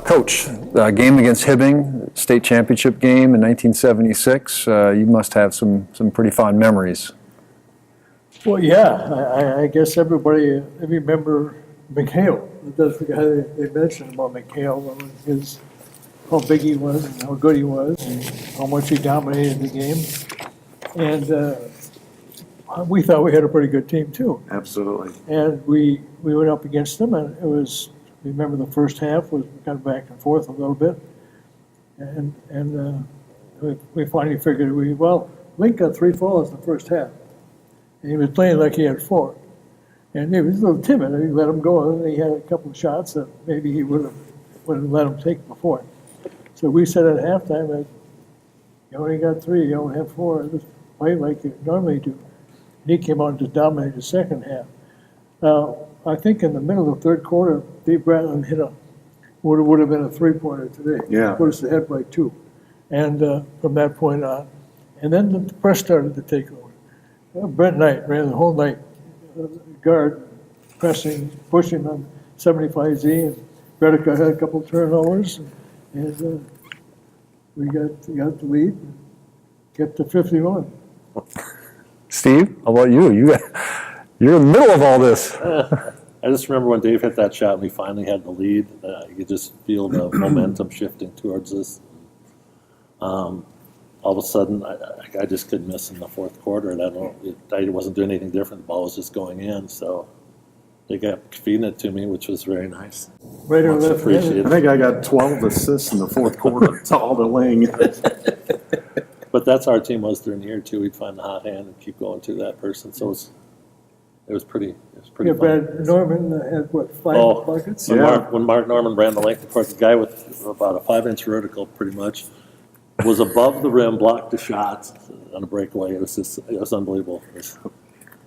Coach, game against Hibbing, state championship game in 1976. You must have some pretty fond memories. Well, yeah, I guess every member McHale. That's the guy they mentioned about McHale, how big he was and how good he was and how much he dominated the game. And we thought we had a pretty good team too. Absolutely. And we went up against them, and it was, remember the first half was kind of back and forth a little bit. And we finally figured, Link got 3 fouls in the first half. And he was playing like he had 4. And he was a little timid, and he let him go, and he had a couple of shots that maybe he wouldn't let him take before. So we said at halftime that you only got 3, you only have 4, just play like you normally do. And he came out and just dominated the second half. I think in the middle of the third quarter, Dave Bratland hit would have been a 3-pointer today. Yeah. Put us ahead by 2. And from that point on, and then the press started to take over. Brent Knight ran the whole night, guard, pressing, pushing on 75Z, and Redica had a couple of turnovers, and we got the lead, and kept to 51. Steve, how about you? You're in the middle of all this. I just remember when Dave hit that shot and we finally had the lead. You could just feel the momentum shifting towards us. All of a sudden, I just couldn't miss in the fourth quarter. And I wasn't doing anything different. The ball was just going in. So they kept feeding it to me, which was very nice. Right or Much left appreciated. I think I got 12 assists in the fourth quarter. It's all the laying. But that's our team was during the year too. We'd find the hot hand and keep going to that person. So it was pretty Yeah, fun. Brad Norman had, 5 buckets? Yeah. When Mark Norman ran the length of course, the guy with about a 5-inch vertical pretty much was above the rim, blocked the shots on a breakaway. It was unbelievable.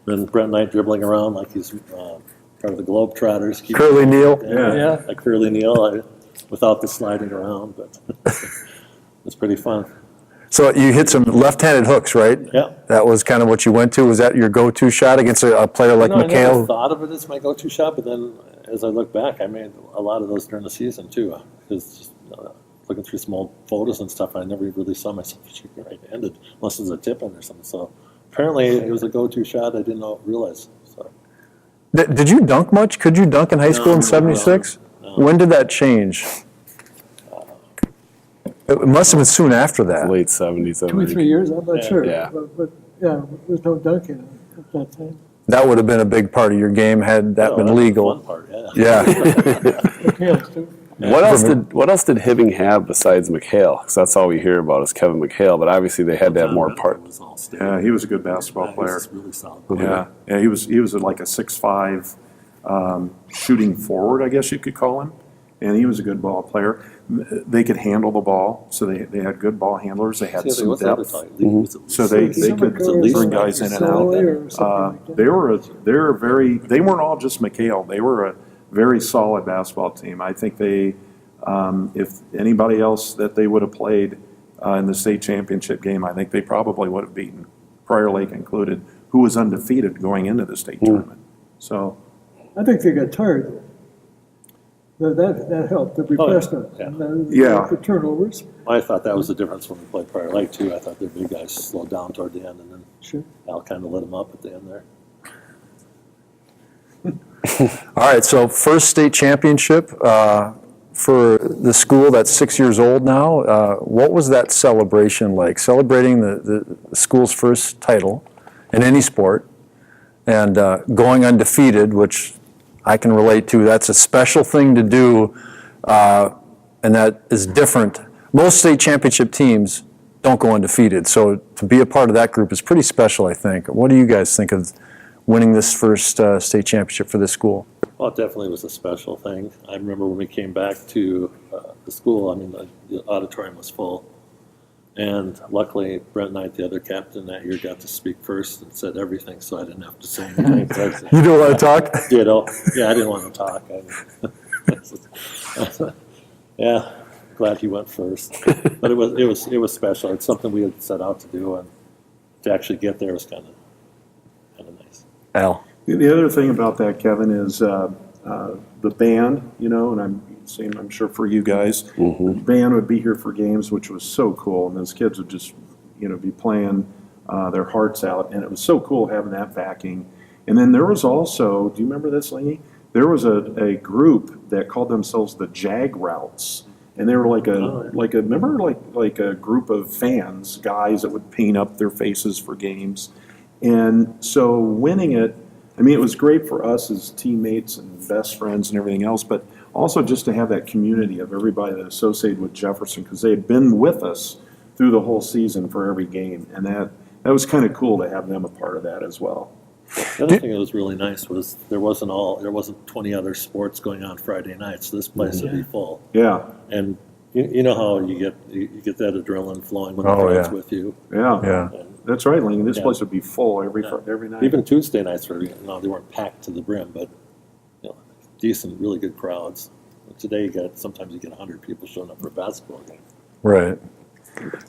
Then Brent Knight dribbling around like he's part of the Globetrotters. Curly Neal. Yeah. Like Curly Neal, without the sliding around, but it's pretty fun. So you hit some left-handed hooks, right? Yeah. That was kind of what you went to. Was that your go-to shot against a player like I never McHale? thought of it as my go-to shot, but then as I look back, I made a lot of those during the season too. Because looking through some old photos and stuff, I never really saw myself shooting right-handed unless it was a tip-in or something. So apparently it was a go-to shot. I didn't realize. So. Did you dunk much? Could you dunk in high school in '76? No. When did that change? It must have been soon after that. Late 70s. 2 or 3 years, I'm not Yeah. sure. Yeah. But yeah, there's no dunking at that time. That would have been a big part of your game had that been That's legal. the fun part, yeah. Yeah. McHale's too. What else did Hibbing have besides McHale? Because that's all we hear about is Kevin McHale, but obviously they had to have more part. Yeah, he was a good basketball He player. was really solid. Yeah, he was like a 6'5", shooting forward, I guess you could call him, and he was a good ball player. They could handle the ball, so they had good ball handlers. They had See, some what's the other depth, type? Was it so they Lee's? could bring guys in and out. They weren't all just McHale. They were a very solid basketball team. I think they, if anybody else that they would have played in the state championship game, I think they probably would have beaten, Prior Lake included, who was undefeated going into the state tournament. So I think they got tired though. That helped, the replacement. yeah. And Yeah. the turnovers. I thought that was the difference when we played Prior Lake too. I thought their big guys slowed down toward the end, and then Sure. Al kind of lit them up at the end there. All right, so first state championship for the school that's 6 years old now. What was that celebration like? Celebrating the school's first title in any sport and going undefeated, which I can relate to. That's a special thing to do, and that is different. Most state championship teams don't go undefeated, so to be a part of that group is pretty special, I think. What do you guys think of winning this first state championship for this school? Well, it definitely was a special thing. I remember when we came back to the school, I mean, the auditorium was full. And luckily, Brent Knight, the other captain that year, got to speak first and said everything, so I didn't have to say anything. You don't want to talk? Ditto. Yeah, I didn't want to talk. Yeah, glad he went first. But it was special. It's something we had set out to do, and to actually get there was kind of nice. Al? the other thing about that, Kevin, is the band, and I'm same, I'm sure, for you guys. The band would be here for games, which was so cool, and those kids would just, be playing their hearts out, and it was so cool having that backing. And then there was also, do you remember this, Laney? There was a group that called themselves the Jag Routes. And they were remember like a group of fans, guys that would paint up their faces for games. And so winning it, I mean, it was great for us as teammates and best friends and everything else, but also just to have that community of everybody that associated with Jefferson, because they had been with us through the whole season for every game. And that was kind of cool to have them a part of that as well. The other thing that was really nice was there wasn't 20 other sports going on Friday nights. This place would be full. Yeah, And you know how you get that adrenaline flowing when the Oh, crowd's yeah. with you. yeah. Yeah. That's right, Laney. This Yeah. place would be full every night. Even Tuesday nights were, they weren't packed to the brim, but decent, really good crowds. Today sometimes you get 100 people showing up for a basketball game. Right.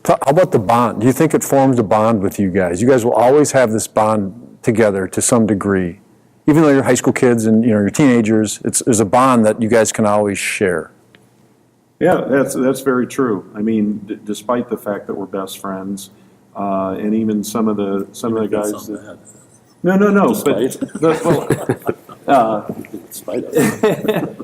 How about the bond? Do you think it forms a bond with you guys? You guys will always have this bond together to some degree. Even though you're high school kids and you're teenagers, there's a bond that you guys can always share. Yeah, that's very true. I mean, despite the fact that we're best friends, and even some of the guys Some that, bad. no, Despite. Despite it.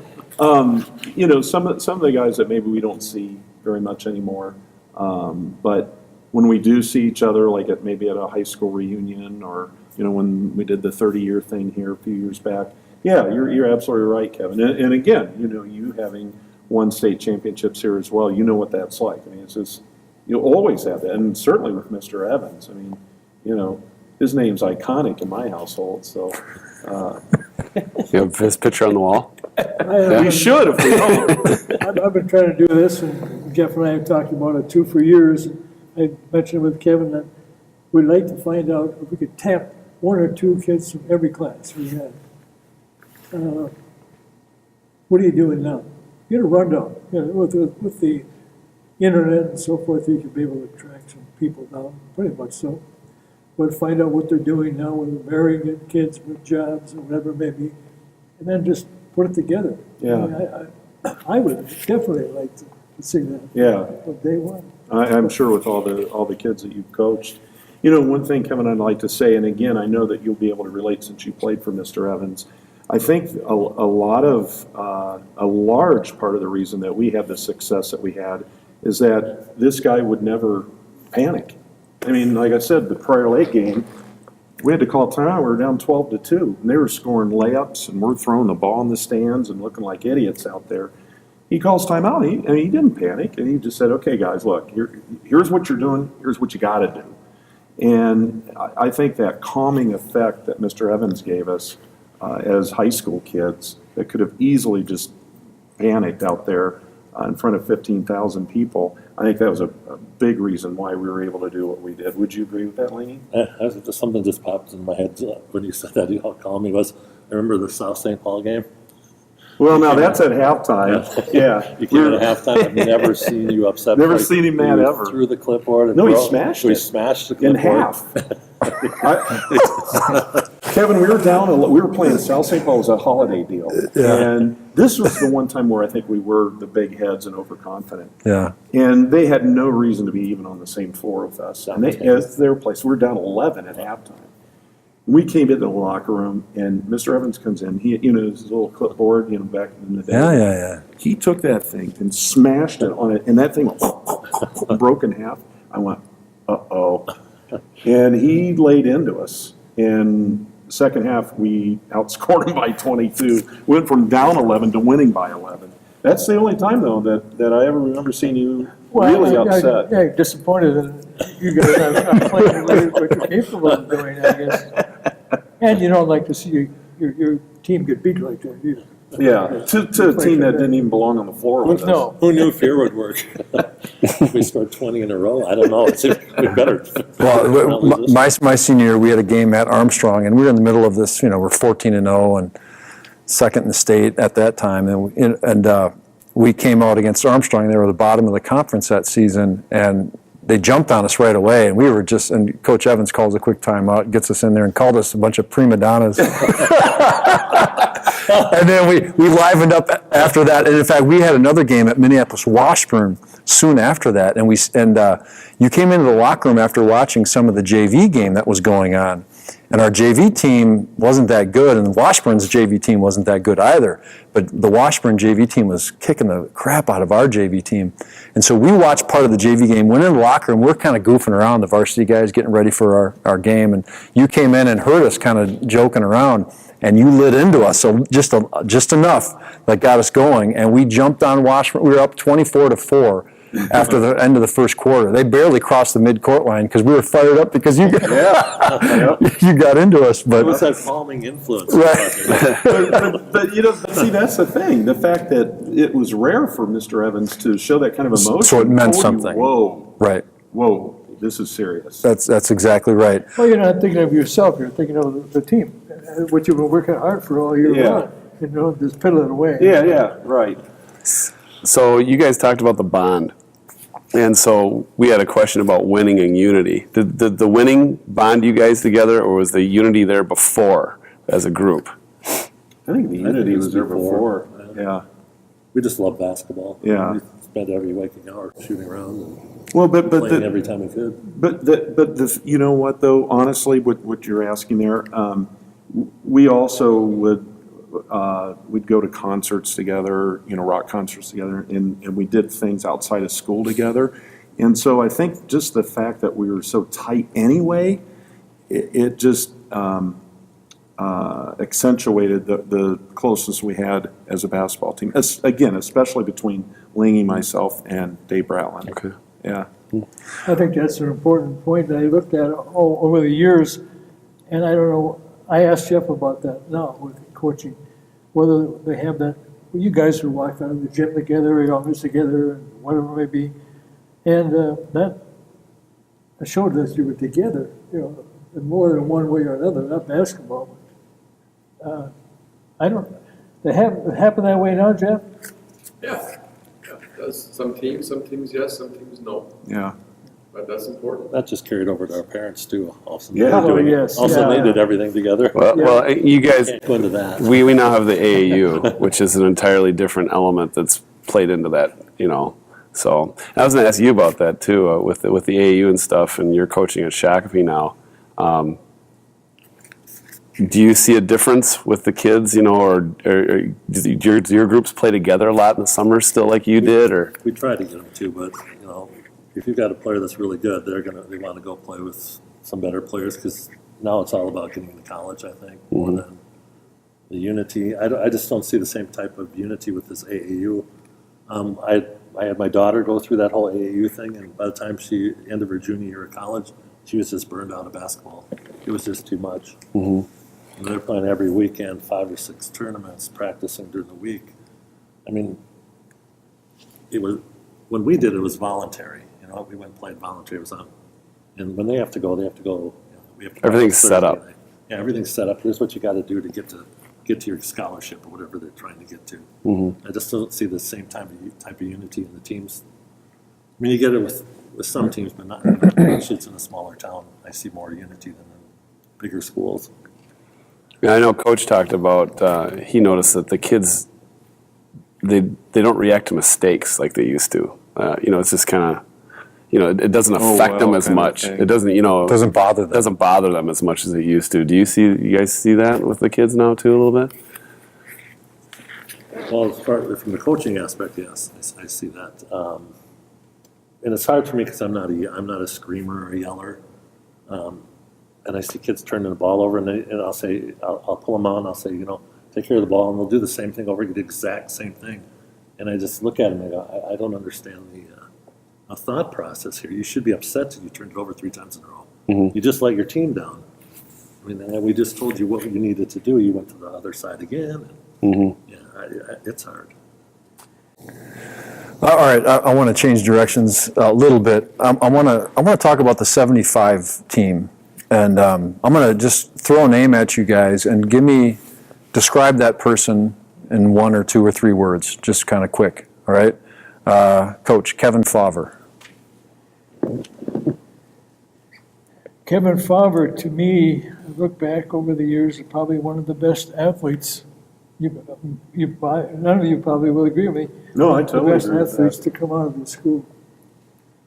some of the guys that maybe we don't see very much anymore, but when we do see each other, like maybe at a high school reunion, or when we did the 30-year thing here a few years back, yeah, you're absolutely right, Kevin. And again, you having won state championships here as well, you know what that's like. I mean, it's just, you'll always have that, and certainly with Mr. Evans. I mean, his name's iconic in my household, so. You have his picture on the wall? We should if we don't. I've been trying to do this, and Jeff and I have talked about it too for years. I mentioned with Kevin that we'd like to find out if we could tap one or two kids from every class we had. What are you doing now? Get a rundown. With the internet and so forth, you could be able to track some people down, pretty much so. But find out what they're doing now, whether they're marrying kids with jobs or whatever it may be, and then just put it together. Yeah. I would definitely like to see that. Yeah. From day one. I'm sure with all the kids that you've coached. One thing, Kevin, I'd like to say, and again, I know that you'll be able to relate since you played for Mr. Evans. I think a large part of the reason that we had the success that we had is that this guy would never panic. I mean, like I said, the Prior Lake game, we had to call timeout. We were down 12-2, and they were scoring layups, and we're throwing the ball in the stands and looking like idiots out there. He calls timeout. He didn't panic, and he just said, "Okay, guys, look, here's what you're doing. Here's what you got to do." And I think that calming effect that Mr. Evans gave us as high school kids that could have easily just panicked out there in front of 15,000 people, I think that was a big reason why we were able to do what we did. Would you agree with that, Laney? Something just popped in my head when you said that. You called me. I remember the South St. Paul game. Well, now that's at halftime. Yeah. You came in at halftime. I've never seen you upset. Never seen him mad You ever. Threw the clipboard. And No, he smashed he it. smashed the In clipboard. half. Kevin, we were playing South St. Paul as a holiday deal. And this was the one time where I think we were the big heads and overconfident. Yeah. And they had no reason to be even on the same floor with us. And it's their place. We were down 11 at halftime. We came into the locker room, and Mr. Evans comes in. He, his little clipboard, back in the day. Yeah. He took that thing and smashed it on it, and that thing broke in half. I went, uh-oh. And he laid into us. And the second half, we outscored him by 22. Went from down 11 to winning by 11. That's the only time, though, that I ever remember seeing you really upset. Yeah, disappointed that you guys are playing related what you're capable of doing, I guess. And you don't like to see your team get beat like that either. Yeah, to a team that didn't even belong on the floor with us. No. Who knew fear would work? We scored 20 in a row. I don't know. It's better. Well, my senior year, we had a game at Armstrong, and we were in the middle of this. We're 14-0 and second in the state at that time, and we came out against Armstrong. They were the bottom of the conference that season, and they jumped on us right away. And we were and Coach Evans calls a quick timeout, gets us in there, and called us a bunch of prima donnas. And then we livened up after that. And in fact, we had another game at Minneapolis Washburn soon after that. And you came into the locker room after watching some of the JV game that was going on. And our JV team wasn't that good, and Washburn's JV team wasn't that good either. But the Washburn JV team was kicking the crap out of our JV team. And so we watched part of the JV game, went in the locker room, we're kind of goofing around, the varsity guys getting ready for our game. And you came in and heard us kind of joking around, and you lit into us, so just enough that got us going. And we jumped on Washburn. We were up 24-4. After the end of the first quarter. They barely crossed the mid-court line because we were fired up because you got into us. But It was that calming influence. Right. But see, that's the thing. The fact that it was rare for Mr. Evans to show that kind of emotion. So it meant told you, something. Whoa, this is serious. that's exactly right. Well, you're not thinking of yourself, you're thinking of the team, what you've been working hard for all year Yeah. long, just piddling away. Yeah, right. So you guys talked about the bond. And so we had a question about winning and unity. Did the winning bond you guys together, or was the unity there before as a group? I think the unity was there before. Yeah. We just love basketball. Yeah. We spent every waking hour shooting around and Well, but playing every time we could. But you know what though? Honestly, what you're asking there, we also we'd go to concerts together, rock concerts together, and we did things outside of school together. And so I think just the fact that we were so tight anyway, it just accentuated the closeness we had as a basketball team. Again, especially between Lingy, myself, and Dave Bratland. Okay. Yeah. I think that's an important point that I looked at over the years, and I don't know, I asked Jeff about that now with coaching, whether they have that, you guys who walk out of the gym together, or always together, and whatever it may be, and that showed that you were together, in more than one way or another, not basketball. I don't, they happen that way now, Jeff? Yeah, it does. Some teams yes, some teams no. Yeah. But that's important. That just carried over to our parents too. Also, Yeah. Oh, yes. Also, Yeah. they did everything together. Well, you guys, Can't go into that. we now have the AAU, which is an entirely different element that's played into that, So I was going to ask you about that too, with the AAU and stuff, and you're coaching at Shakopee now. Do you see a difference with the kids, or do your groups play together a lot in the summer still like you did, or? We try to get them to, but if you've got a player that's really good, they want to go play with some better players because now it's all about getting into college. I think more than the unity. I just don't see the same type of unity with this AAU. I had my daughter go through that whole AAU thing, and by the time she ended her junior year of college, she was just burned out of basketball. It was just too much. And they're playing every weekend, 5 or 6 tournaments, practicing during the week. I mean, it was when we did it was voluntary. We went and played voluntary. It was on, and when they have to go, we have to. Everything's set up. Yeah, everything's set up. Here's what you got to do to get to your scholarship or whatever they're trying to get to. I just don't see the same type of unity in the teams. I mean, you get it with some teams, but not. It's in a smaller town. I see more unity than in bigger schools. Yeah, I know Coach talked about, he noticed that the kids, they don't react to mistakes like they used to. It's just kind of, it doesn't affect them as much. It doesn't, Doesn't bother them. doesn't bother them as much as it used to. Do you guys see that with the kids now too a little bit? Well, as far from the coaching aspect, yes, I see that. And it's hard for me because I'm not a screamer or a yeller. And I see kids turning the ball over, and I'll say, I'll pull them on. I'll say, take care of the ball, and they'll do the same thing over, the exact same thing. And I just look at them and go, I don't understand the thought process here. You should be upset that you turned it over 3 times in a row. You just let your team down. I mean, and we just told you what you needed to do. You went to the other side again. Yeah, it's hard. All right, I want to change directions a little bit. I want to talk about the 75 team, and I'm going to just throw a name at you guys and describe that person in 1 or 2 or 3 words, just kind of quick. All right, Coach Kevin Favre. Kevin Favre, to me, I look back over the years, is probably one of the best athletes None of you probably will agree with me. No, I The totally best agree with athletes that. to come out of the school.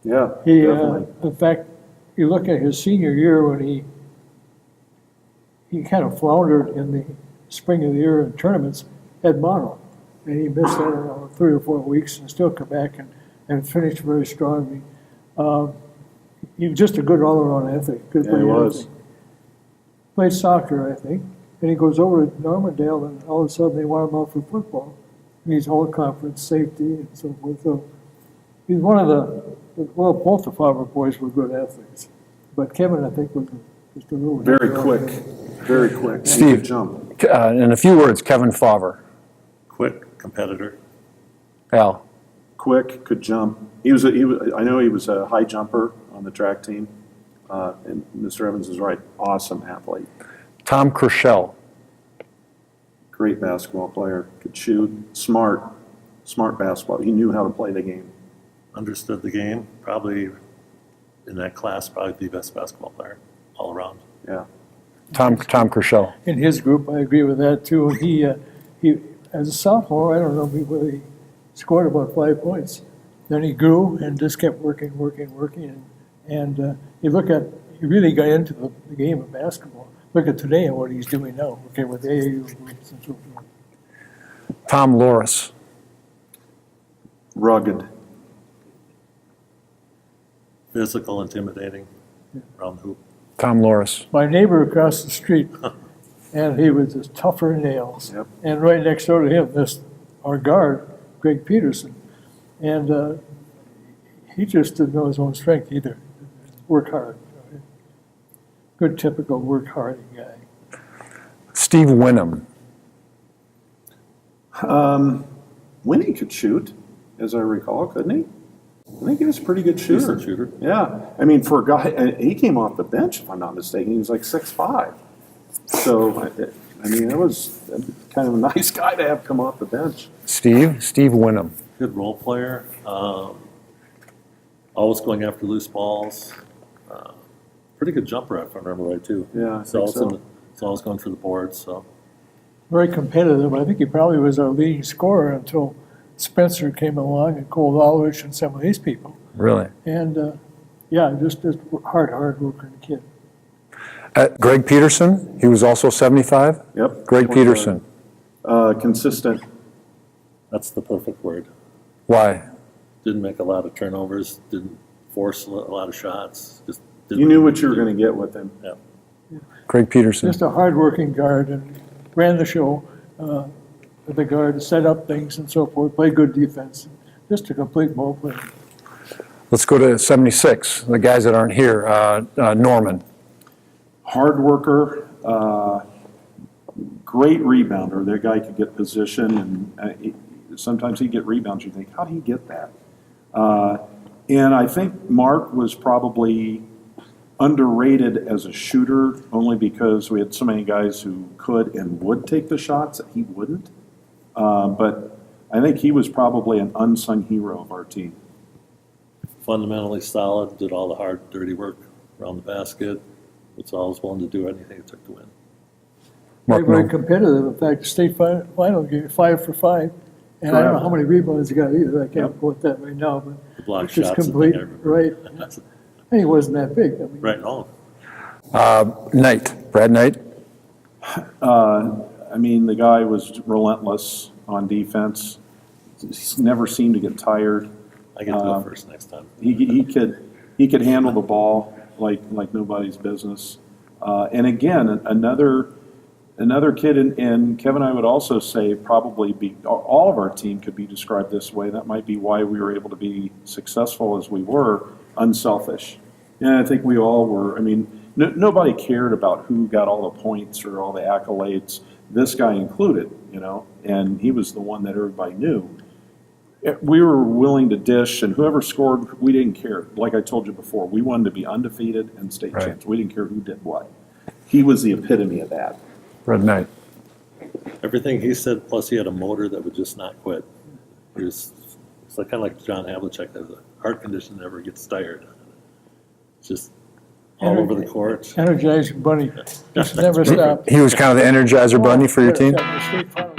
Yeah, He, definitely. in fact, you look at his senior year when he kind of floundered in the spring of the year in tournaments, had mono. And he missed, I don't know, 3 or 4 weeks and still come back and finished very strongly. He was just a good all-around athlete. Could Yeah, he play was. anything. Played soccer, I think. And he goes over to Normandale and all of a sudden they want him out for football. And he's all conference safety and so forth. So he's one of well, both the Favre boys were good athletes. But Kevin, I think, was just a little. Very quick, very quick. Steve. Good jump. In a few words, Kevin Favre. Quick competitor. Al. Quick, could jump. I know he was a high jumper on the track team. And Mr. Evans is right. Awesome athlete. Tom Kershell. Great basketball player. Could shoot. Smart basketball. He knew how to play the game. Understood the game. Probably in that class, probably the best basketball player all around. Yeah. Tom Kershell. In his group, I agree with that too. He as a sophomore, I don't know whether he scored about 5 points. Then he grew and just kept working, and he really got into the game of basketball. Look at today and what he's doing now, okay, with AAU groups and so forth. Tom Loris. Rugged. Physical, intimidating, around the hoop. Tom Loris. My neighbor across the street, and he was just tougher than nails. Yep. And right next door to him, our guard, Greg Peterson, and he just didn't know his own strength either. Work hard. Good typical work hard guy. Steve Winham. Winnie could shoot, as I recall, couldn't he? I think he was a pretty good shooter. Decent shooter. Yeah. I mean, for a guy, he came off the bench, if I'm not mistaken. He was like 6'5". So, I mean, that was kind of a nice guy to have come off the bench. Steve Winham. Good role player. Always going after loose balls. Pretty good jumper, if I remember right, too. Yeah, I So think always, so. so always going for the boards. So Very competitive. I think he probably was our leading scorer until Spencer came along and Cole Ulrich and some of these people. Really? And yeah, just hard working kid. Greg Peterson. He was also 75. Yep. Greg Peterson. Consistent. that's the perfect word. Why? Didn't make a lot of turnovers. Didn't force a lot of shots. Just did You knew what he you were did. going to get with him. Yeah. Greg Peterson. Just a hard-working guard and ran the show with the guard, set up things and so forth, played good defense. Just a complete ball player. Let's go to 76. The guys that aren't here. Norman. Hard worker, great rebounder. That guy could get position, and sometimes he'd get rebounds. You think, how did he get that? And I think Mark was probably underrated as a shooter, only because we had so many guys who could and would take the shots that he wouldn't. But I think he was probably an unsung hero of our team. Fundamentally solid. Did all the hard, dirty work around the basket. Was always willing to do anything it took to win. Mark Very Mil- competitive. In fact, the state final game, 5 for 5. And I don't know how many rebounds he got either. I can't quote that right now, but The block it's just shots. complete, and right? And he wasn't that big. I mean, Right. No. Knight. Brad Knight. I mean, the guy was relentless on defense. He never seemed to get tired. I get to go first next time. He could handle the ball like nobody's business. And again, another kid, and Kevin, I would also say probably all of our team could be described this way. That might be why we were able to be successful as we were, unselfish. And I think we all were. I mean, nobody cared about who got all the points or all the accolades, this guy included, and he was the one that everybody knew. We were willing to dish, and whoever scored, we didn't care. Like I told you before, we wanted to be undefeated and state Right. champs. We didn't care who did what. He was the epitome of that. Brad Knight. Everything he said, plus he had a motor that would just not quit. It's kind of like John Havlicek. There's a heart condition that never gets tired. It's just all over the court. Energizing bunny. Just never stopped. He was kind of the Energizer Bunny for your team. Yeah, the state final